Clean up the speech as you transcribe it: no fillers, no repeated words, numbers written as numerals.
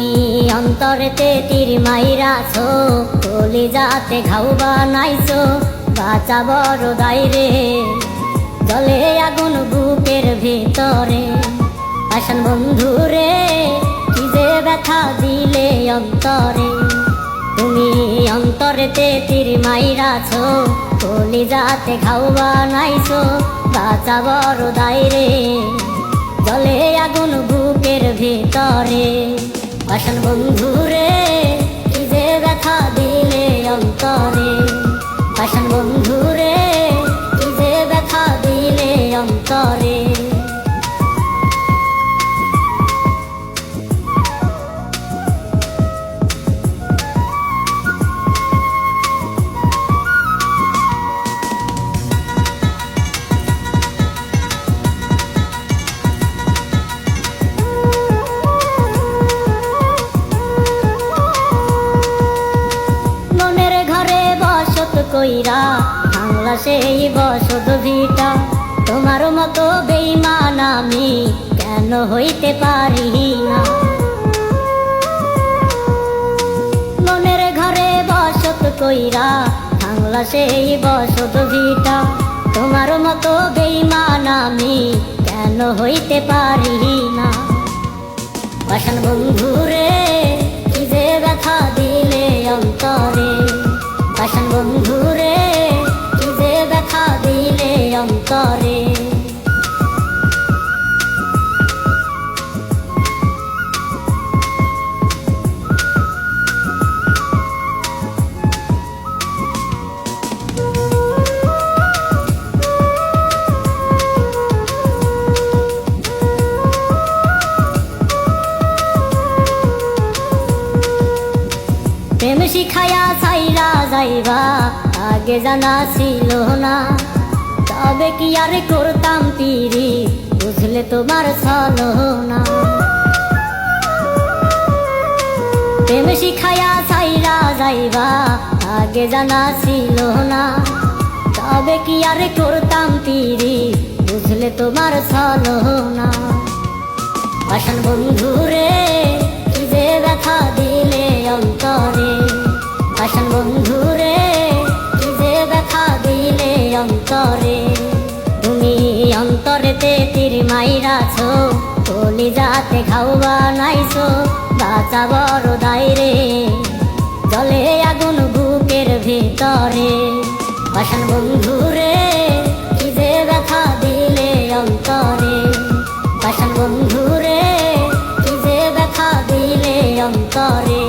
তুমি অন্তরেতে তীর মাইরাছো, কলিজাতে ঘাও বানাইছো, বাঁচা বড় দায়রে, জলে আগুন বুকের ভিতরে। পাষাণ বন্ধুরে কি যে ব্যথা দিলে অন্তরে, তুমি অন্তরেতে তীর মাইরাছো, কলিজাতে ঘাও বানাইছো, বাঁচা বড় দায়রে, জলে আগুন বুকের ভিতরে। পাষাণ বন্ধুরে কি যে ব্যথা দিলে অন্তরে, পাষাণ বন্ধুরে কি যে ব্যথা দিলে অন্তরে। কইরা ভাঙলা সেই বসত ভিটা, তোমার মতো বেঈমান আমি কেন হইতে পারি না। মনের ঘরে বসত কইরা ভাঙলা সেই বসত ভিটা, তোমার মতো বেঈমান আমি কেন হইতে পারি না। পাষাণ বন্ধুরে কি যে ব্যথা দিলে অন্তরে, পাষাণ বন্ধুরে কি যে ব্যথা দিলে অন্তরে। প্রেম শিখায়া ছাইরা যাইবা আগে জানা ছিল না, তবে কি আর করতাম পিরি বুঝলে তোমার ছলনা। প্রেম শিখায়া ছাইরা যাইবা আগে জানা ছিল না, তবে কি আর করতাম পিরি বুঝলে তোমার ছলনা। পাষাণ বন্ধুরে কি যে ব্যথা দিলে অন্তরে, পাষাণ বন্ধুরে কি যে ব্যথা দিলে অন্তরে। তুমি অন্তরেতে তীর মাইরাছো, কলিজাতে ঘাও বানাইছো, বাঁচা বড় দায়রে, জলে আগুন বুকের ভিতরে। পাষাণ বন্ধুরে কি যে ব্যথা দিলে অন্তরে, পাষাণ বন্ধুরে কি যে ব্যথা দিলে অন্তরে।